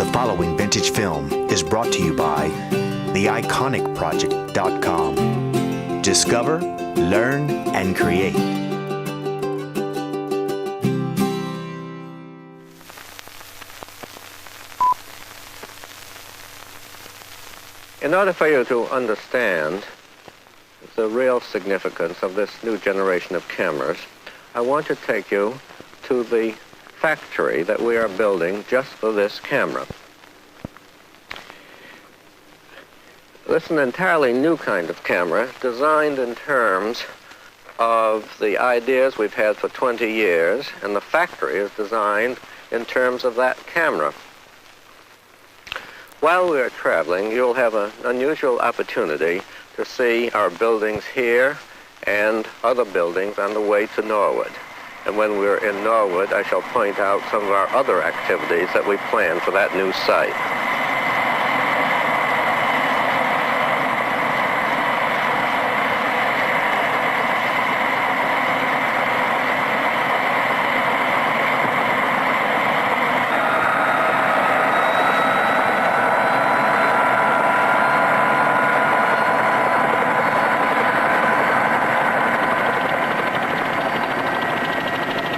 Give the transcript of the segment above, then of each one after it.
The following vintage film is brought to you by theiconicproject.com. Discover, learn, and create. In order for you to understand the real significance of this new generation of cameras, I want to take you to the factory that we are building just for this camera. This is an entirely new kind of camera, designed in terms of the ideas we've had for 20 years, and the factory is designed in terms of that camera. While we are traveling, you'll have an unusual opportunity to see our buildings here and other buildings on the way to Norwood. And when we're in Norwood, I shall point out some of our other activities that we plan for that new site.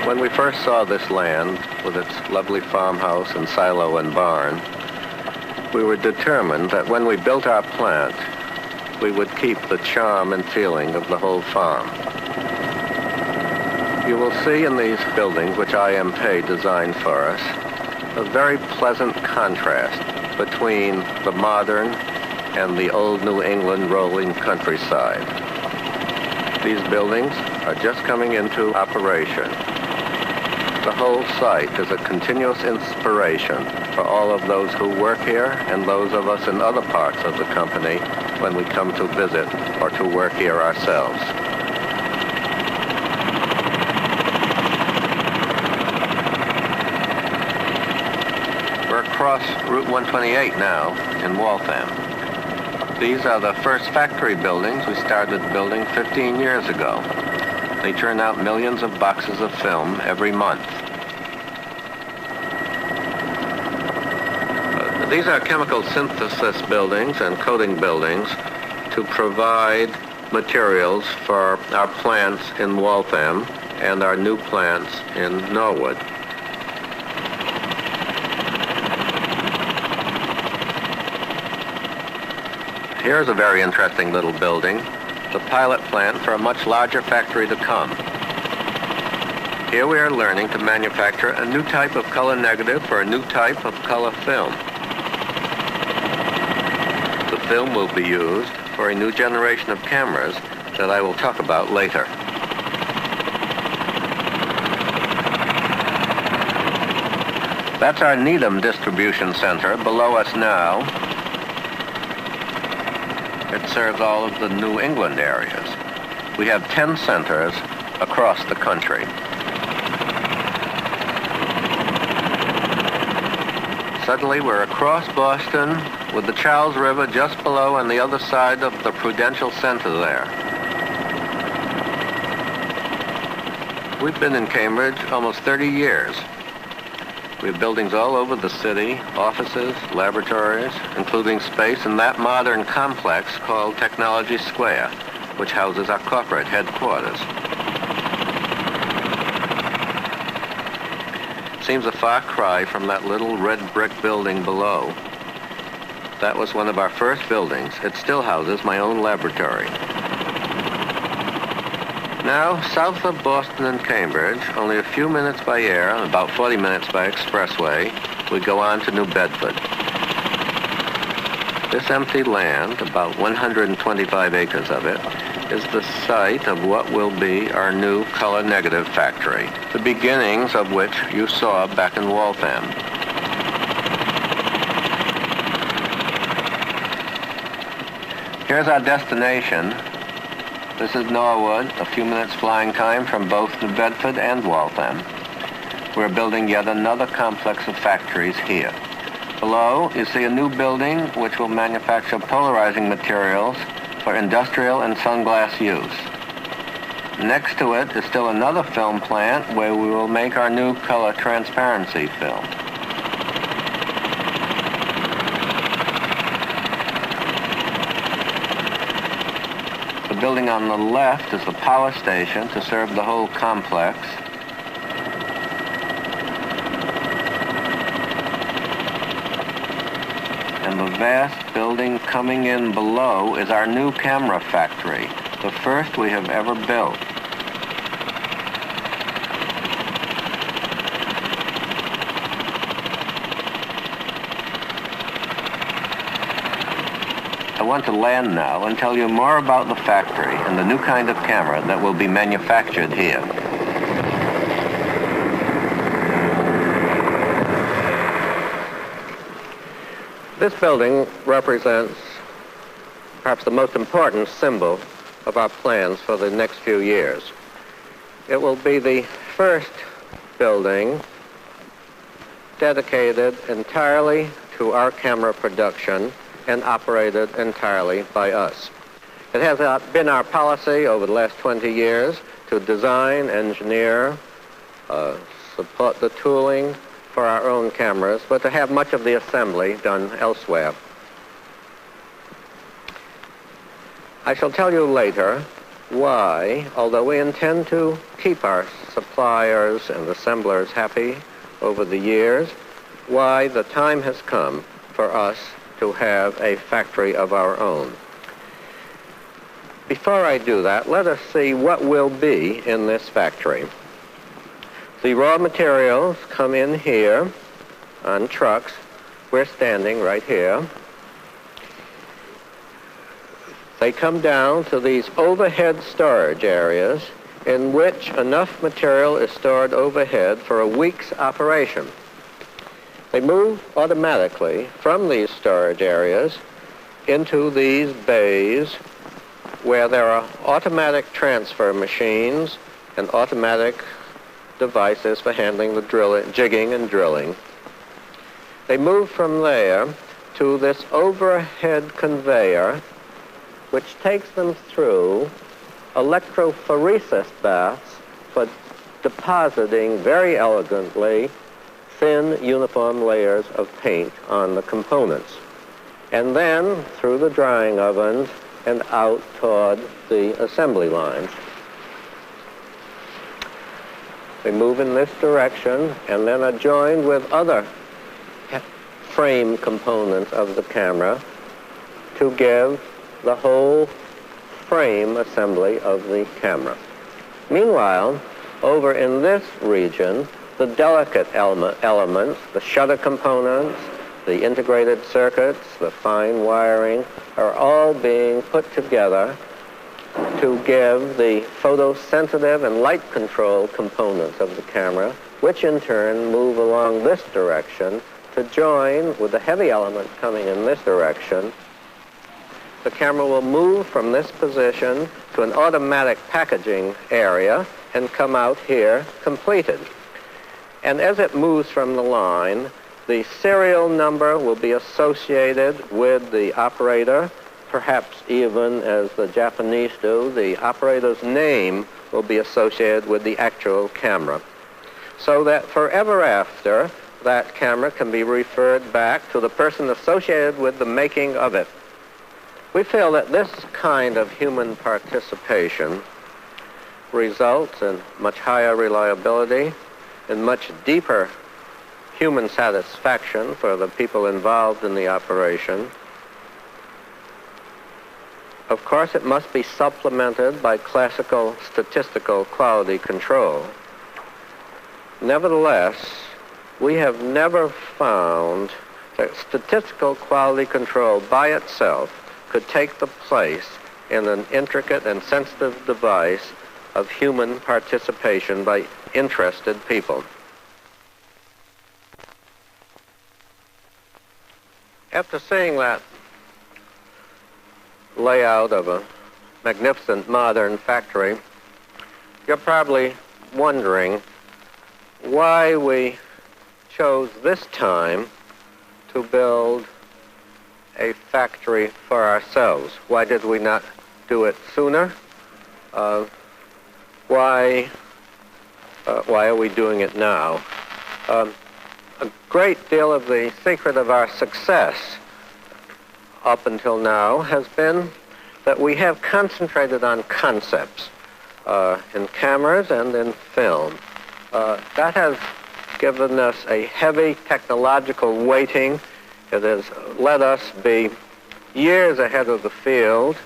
When we first saw this land with its lovely farmhouse and silo and barn, we were determined that when we built our plant, we would keep the charm and feeling of the whole farm. You will see in these buildings, which IMP designed for us, a very pleasant contrast between the modern and the old New England rolling countryside. These buildings are just coming into operation. The whole site is a continuous inspiration for all of those who work here and those of us in other parts of the company when we come to visit or to work here ourselves. We're across Route 128 now in Waltham. These are the first factory buildings we started building 15 years ago. They turn out millions of boxes of film every month. These are chemical synthesis buildings and coating buildings to provide materials for our plants in Waltham and our new plants in Norwood. Here's a very interesting little building, the pilot plant for a much larger factory to come. Here we are learning to manufacture a new type of color negative for a new type of color film. The film will be used for a new generation of cameras that I will talk about later. That's our Needham distribution center below us now. It serves all of the New England areas. We have 10 centers across the country. Suddenly we're across Boston with the Charles River just below on the other side of the Prudential Center there. We've been in Cambridge almost 30 years. We have buildings all over the city, offices, laboratories, including space in that modern complex called Technology Square, which houses our corporate headquarters. Seems a far cry from that little red brick building below. That was one of our first buildings. It still houses my own laboratory. Now, south of Boston and Cambridge, only a few minutes by air and about 40 minutes by expressway, we go on to New Bedford. This empty land, about 125 acres of it, is the site of what will be our new color negative factory, the beginnings of which you saw back in Waltham. Here's our destination. This is Norwood, a few minutes flying time from both New Bedford and Waltham. We're building yet another complex of factories here. Below, you see a new building which will manufacture polarizing materials for industrial and sunglass use. Next to it is still another film plant where we will make our new color transparency film. building on the left is the power station to serve the whole complex. And the vast building coming in below is our new camera factory, the first we have ever built. I want to land now and tell you more about the factory and the new kind of camera that will be manufactured here. This building represents perhaps the most important symbol of our plans for the next few years. It will be the first building dedicated entirely to our camera production and operated entirely by us. It has been our policy over the last 20 years to design, engineer, support the tooling for our own cameras, but to have much of the assembly done elsewhere. I shall tell you later why, although we intend to keep our suppliers and assemblers happy over the years, why the time has come for us to have a factory of our own. Before I do that, let us see what will be in this factory. The raw materials come in here on trucks. We're standing right here. They come down to these overhead storage areas in which enough material is stored overhead for a week's operation. They move automatically from these storage areas into these bays where there are automatic transfer machines and automatic devices for handling the drilling, jigging and drilling. They move from there to this overhead conveyor, which takes them through electrophoresis baths for depositing very elegantly thin uniform layers of paint on the components. And then through the drying ovens and out toward the assembly lines. They move in this direction and then are joined with other frame components of the camera to give the whole frame assembly of the camera. Meanwhile, over in this region, the delicate elements, the shutter components, the integrated circuits, the fine wiring, are all being put together to give the photosensitive and light control components of the camera, which in turn move along this direction to join with the heavy elements coming in this direction. The camera will move from this position to an automatic packaging area and come out here completed. And as it moves from the line, the serial number will be associated with the operator. Perhaps even, as the Japanese do, the operator's name will be associated with the actual camera. So that forever after, that camera can be referred back to the person associated with the making of it. We feel that this kind of human participation results in much higher reliability and much deeper human satisfaction for the people involved in the operation. Of course, it must be supplemented by classical statistical quality control. Nevertheless, we have never found that statistical quality control by itself could take the place in an intricate and sensitive device of human participation by interested people. After seeing that layout of a magnificent modern factory, you're probably wondering why we chose this time to build a factory for ourselves. Why did we not do it sooner? Why are we doing it now? A great deal of the secret of our success up until now has been that we have concentrated on concepts in cameras and in film. That has given us a heavy technological weighting. It has let us be years ahead of the field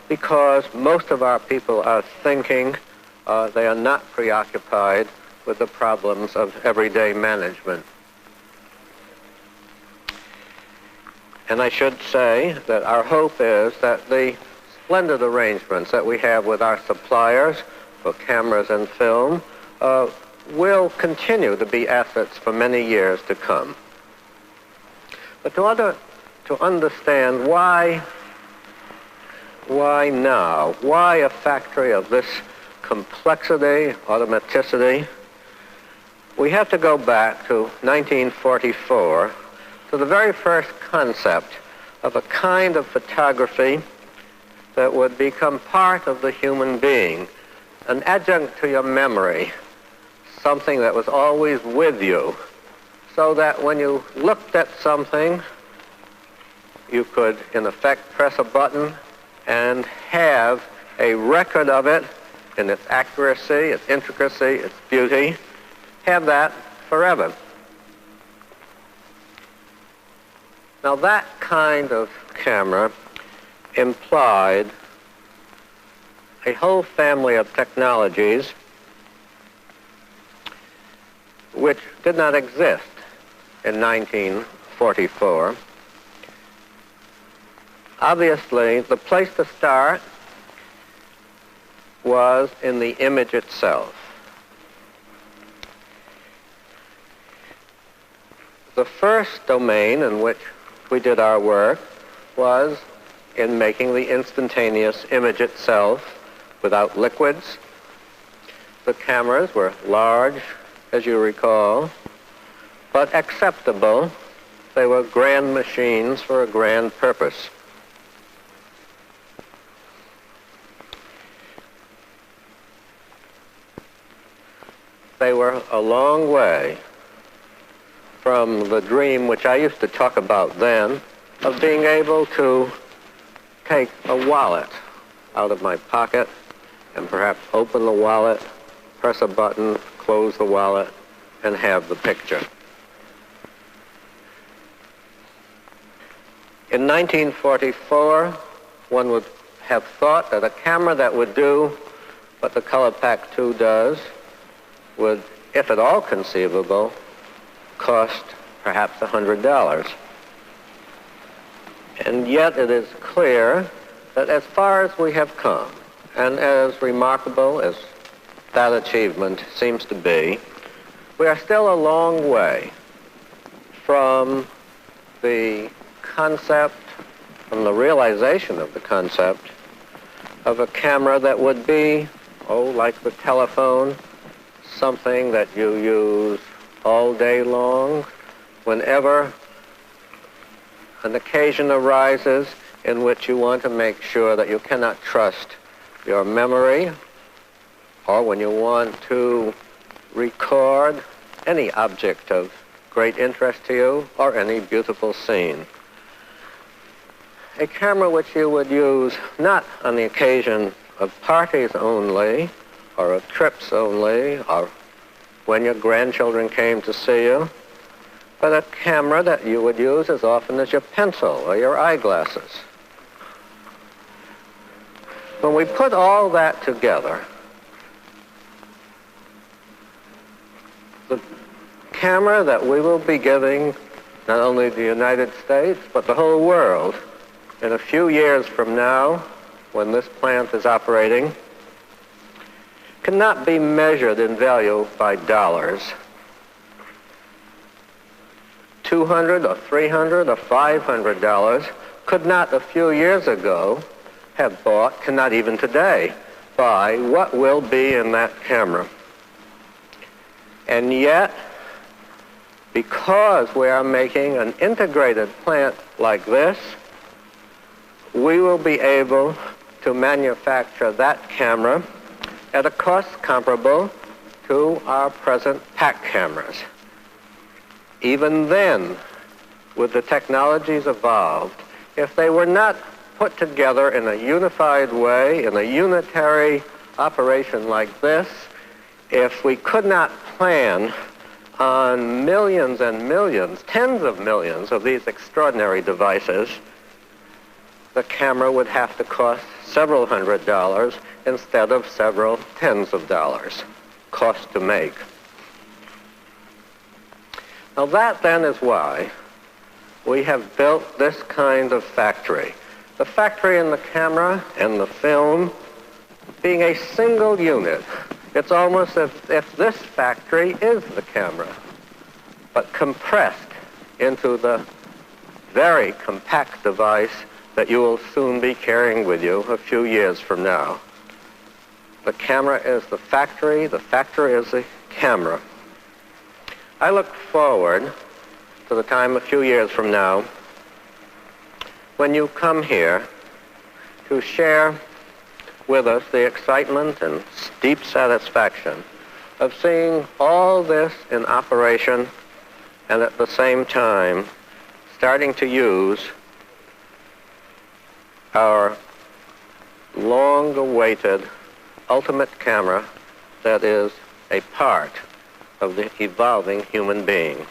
because most of our people are thinking. They are not preoccupied with the problems of everyday management. And I should say that our hope is that the splendid arrangements that we have with our suppliers for cameras and film will continue to be assets for many years to come. But to understand why now? Why a factory of this complexity, automaticity? We have to go back to 1944 to the very first concept of a kind of photography that would become part of the human being, an adjunct to your memory, something that was always with you, so that when you looked at something, you could, in effect, press a button and have a record of it in its accuracy, its intricacy, its beauty, have that forever. Now that kind of camera implied a whole family of technologies which did not exist in 1944. Obviously, the place to start was in the image itself. The first domain in which we did our work was in making the instantaneous image itself without liquids. The cameras were large, as you recall, but acceptable. They were grand machines for a grand purpose. They were a long way from the dream which I used to talk about then of being able to take a wallet out of my pocket and perhaps open the wallet, press a button, close the wallet, and have the picture. In 1944, one would have thought that a camera that would do what the Color Pack 2 does would, if at all conceivable, cost perhaps $100. And yet it is clear that as far as we have come, and as remarkable as that achievement seems to be, we are still a long way from the concept, from the realization of the concept of a camera that would be, like the telephone, something that you use all day long, whenever an occasion arises in which you want to make sure that you cannot trust your memory, or when you want to record any object of great interest to you or any beautiful scene. A camera which you would use not on the occasion of parties only, or of trips only, or when your grandchildren came to see you, but a camera that you would use as often as your pencil or your eyeglasses. When we put all that together, the camera that we will be giving not only the United States, but the whole world in a few years from now, when this plant is operating, cannot be measured in value by dollars. $200 or $300 or $500 could not a few years ago have bought, cannot even today, buy what will be in that camera. And yet, because we are making an integrated plant like this, we will be able to manufacture that camera at a cost comparable to our present pack cameras. Even then, with the technologies evolved, if they were not put together in a unified way, in a unitary operation like this, if we could not plan on millions and millions, tens of millions of these extraordinary devices, the camera would have to cost several $100s instead of several tens of dollars, cost to make. Now that then is why we have built this kind of factory. The factory in the camera and the film being a single unit. It's almost as if this factory is the camera, but compressed into the very compact device that you will soon be carrying with you a few years from now. The camera is the factory is the camera. I look forward to the time a few years from now when you come here to share with us the excitement and deep satisfaction of seeing all this in operation and at the same time starting to use our long-awaited ultimate camera that is a part of the evolving human being.